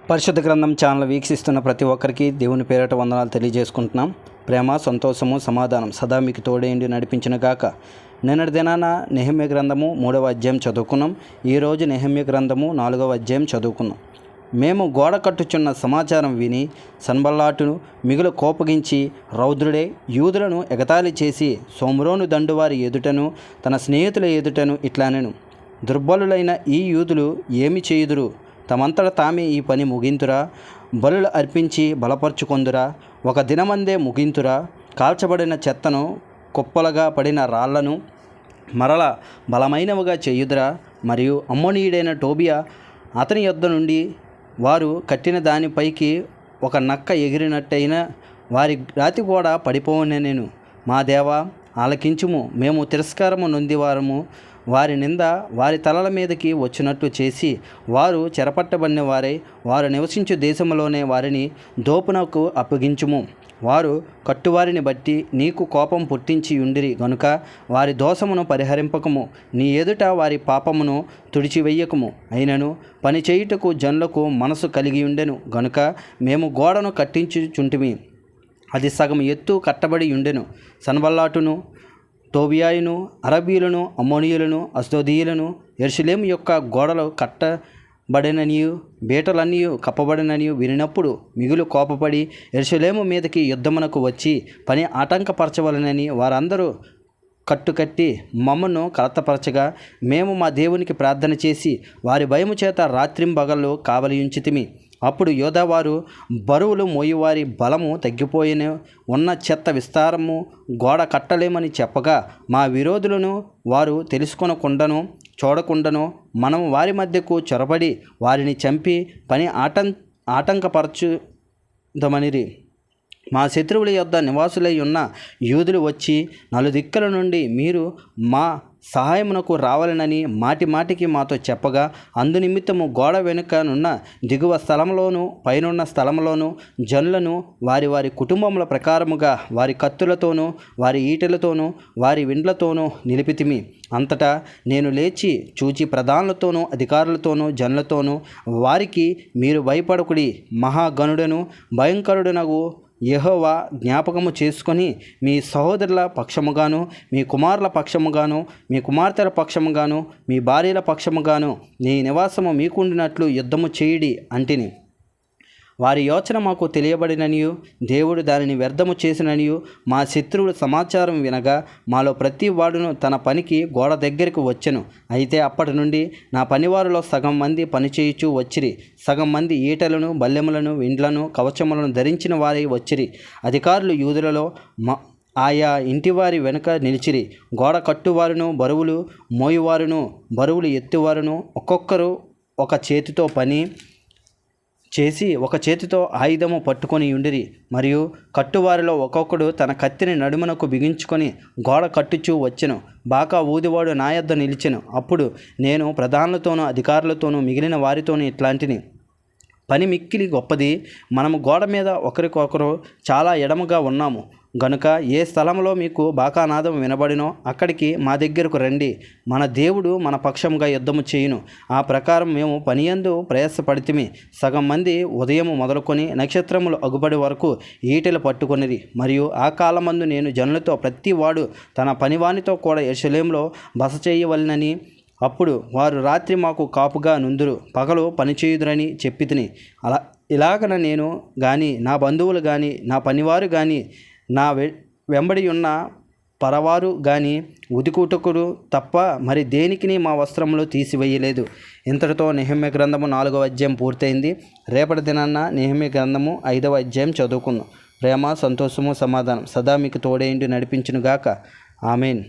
పరిశుద్ధ గ్రంథం ఛానల్ వీక్షిస్తున్న ప్రతి ఒక్కరికి దేవుని పేరిట వందనాలు తెలియజేసుకుంటున్నాం. ప్రేమ, సంతోషము, సమాధానం సదా మీకు తోడేండి నడిపించిన గాక. నిన్నటి దినాన నెహెమ్యా గ్రంథము 3వ అధ్యాయం చదువుకున్నాం. ఈరోజు నెహెమ్యా గ్రంథము 4వ అధ్యాయం చదువుకున్నాం. మేము గోడ కట్టుచున్న సమాచారం విని సన్బల్లాటును మిగులు కోపగించి రౌద్రుడే యూదులను ఎగతాళి చేసి సోమ్రోను దండువారి ఎదుటను తన స్నేహితుల ఎదుటను ఇట్లానెను, దుర్బలులైన ఈ యూదులు ఏమి చేయుదురు? తమంతట తామే ఈ పని ముగింతురా? బలులు అర్పించి బలపరుచుకొందురా? ఒక దినమందే ముగింతురా? కాల్చబడిన చెత్తను, కుప్పలుగా పడిన రాళ్లను మరల బలమైనవిగా చేయుదురా? మరియు అమ్మోనీయుడైన టోబియా అతని యొద్ద నుండి వారు కట్టిన దానిపైకి ఒక నక్క ఎగిరినట్టయిన వారి రాతి కూడా పడిపోవనెను. మా దేవా, ఆలకించుము. మేము తిరస్కారము నొందివారము. వారి నింద వారి తలల మీదకి వచ్చినట్లు చేసి వారు చెరపట్టబడిన వారై వారు నివసించు దేశంలోనే వారిని దోపునకు అప్పగించుము. వారు కట్టువారిని బట్టి నీకు కోపం పుట్టించి ఉండిరి గనుక వారి దోషమును పరిహరింపకము, నీ ఎదుట వారి పాపమును తుడిచివెయ్యకము. అయినను పని చేయుటకు జనులకు మనసు కలిగి ఉండెను గనుక మేము గోడను కట్టించుచుంటిమి. అది సగం ఎత్తు కట్టబడి ఉండెను. సన్బల్లాటును, టోబియాయును, అరబీయులను, అమ్మోనీయులను, అష్డోదీయులను యెరూషలేము యొక్క గోడలు కట్టబడిననియు బీటలన్నీ కప్పబడిననియు వినినప్పుడు మిగులు కోపపడి యెరూషలేము మీదకి యుద్ధమునకు వచ్చి పని ఆటంకపరచవలనని వారందరూ కట్టుకట్టి మమ్మను కలతపరచగా మేము మా దేవునికి ప్రార్థన చేసి వారి భయము చేత రాత్రింబగళ్ళు కావలియుంచితిమి. అప్పుడు యోధావారు బరువులు మోయువారి బలము తగ్గిపోయిన ఉన్న చెత్త విస్తారము గోడ కట్టలేమని చెప్పగా మా విరోధులను వారు తెలుసుకొనకుండాను చూడకుండాను మనం వారి మధ్యకు చొరబడి వారిని చంపి పని ఆటంకపరచుదమనిరి. మా శత్రువుల యొద్ద నివాసులై ఉన్న యూదులు వచ్చి నలుదిక్కుల నుండి మీరు మా సహాయమునకు రావాలనని మాటిమాటికి మాతో చెప్పగా అందునిమిత్తము గోడ వెనుకనున్న దిగువ స్థలంలోను పైనున్న స్థలంలోను జనులను వారి వారి కుటుంబముల ప్రకారముగా వారి కత్తులతోనూ వారి ఈటెలతోనూ వారి విండ్లతోనూ నిలిపితిమి. అంతటా నేను లేచి చూచి ప్రధానులతోనూ అధికారులతోనూ జనులతోనూ వారికి, మీరు భయపడకుడి, మహాగణుడను భయంకరుడనగు యెహోవా జ్ఞాపకము చేసుకొని మీ సహోదరుల పక్షముగాను, మీ కుమారుల పక్షముగాను, మీ కుమార్తెల పక్షముగాను, మీ భార్యల పక్షముగాను నీ నివాసము మీకుండినట్లు యుద్ధము చేయుడి అంటిని. వారి యోచన మాకు తెలియబడిననియు దేవుడు దానిని వ్యర్థము చేసిననియు మా శత్రువుల సమాచారం వినగా మాలో ప్రతి వాడును తన పనికి గోడ దగ్గరికి వచ్చెను. అయితే అప్పటి నుండి నా పనివారిలో సగం మంది పనిచేయుచూ వచ్చిరి, సగం మంది ఈటలను, బల్లెములను, విండ్లను, కవచములను ధరించిన వారై వచ్చిరి. అధికారులు యూదులలో ఆయా ఇంటివారి వెనుక నిలిచిరి. గోడ కట్టువారును, బరువులు మోయువారును, బరువులు ఎత్తువారును ఒక్కొక్కరు ఒక చేతితో పని చేసి ఒక చేతితో ఆయుధము పట్టుకొని ఉండిరి. మరియు కట్టువారిలో ఒక్కొక్కడు తన కత్తిని నడుమునకు బిగించుకొని గోడ కట్టుచూ వచ్చెను. బాకా ఊదివాడు నా యొద్ద నిలిచెను. అప్పుడు నేను ప్రధానులతోనూ అధికారులతోనూ మిగిలిన వారితోనూ ఇట్లాంటిని, పని మిక్కిలి గొప్పది. మనము గోడ మీద ఒకరికొకరు చాలా ఎడముగా ఉన్నాము గనుక ఏ స్థలంలో మీకు బాకానాదం వినబడినో అక్కడికి మా దగ్గరకు రండి. మన దేవుడు మన పక్షంగా యుద్ధము చేయును. ఆ ప్రకారం మేము పనియందు ప్రయాసపడితిమి. సగం మంది ఉదయము మొదలుకొని నక్షత్రములు అగుపడి వరకు ఈటెలు పట్టుకొనిరి. మరియు ఆ కాలమందు నేను జనులతో ప్రతి వాడు తన పనివానితో కూడా యెరూషలేములో బస చేయవలెనని, అప్పుడు వారు రాత్రి మాకు కాపుగా నుందురు, పగలు పనిచేయుదురని చెప్పితిని. ఇలాగన నేను కానీ, నా బంధువులు కానీ, నా పనివారు కానీ, నా వెంబడి ఉన్న పరవారు కానీ ఉదికుటకుడు తప్ప మరి దేనికిని మా వస్త్రములు తీసివేయలేదు. ఇంతటితో నెహెమ్యా గ్రంథము 4వ అధ్యాయం పూర్తయింది. రేపటి దినాన్న నెహెమ్యా గ్రంథము 5వ అధ్యాయం చదువుకుందాం. ప్రేమ, సంతోషము, సమాధానం సదా మీకు తోడేండి నడిపించునుగాక. ఆమెన్.